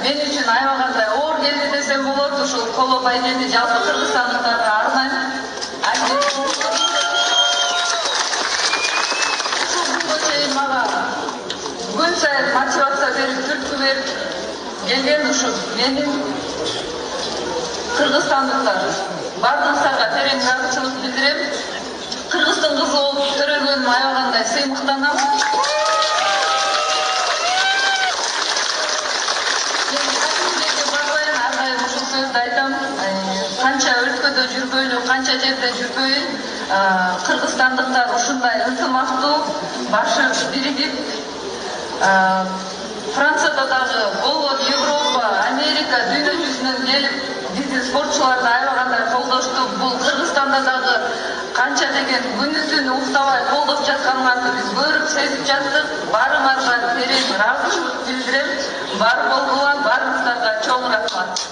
мен үчүн аябагандай оор келди десем болот. Ушул коло байгени жалпы Кыргызстандыктарга арнайм. Мага күн сайын мотивация берип, түрткү берип келген ушу менин кыргызстандыктар. Бардыгыңарга терең ыраазычылык билдирем. Кыргыздын кызы болуп төрөлгөнүм аябагандай сыймыктанам. Сөздү айтам. Канча өлкөдө жүргөйлү, канча жерде жүргөйүн, кыргызстандыктар ушундай ынтымактуу, башы биригип, Францияда дагы болгон Европа, Америка дүйнө жүзүнөн келип, биздин спортчуларды аябагандай колдошту. Бул Кыргызстанда дагы канча деген күнү түнү уктабай колдоп жатканыңарды биз көрүп, сезип жаттык. Баарыңарга терең ыраазычылык билдирем. Бар болгула, баарыңыздарга чоң рахмат.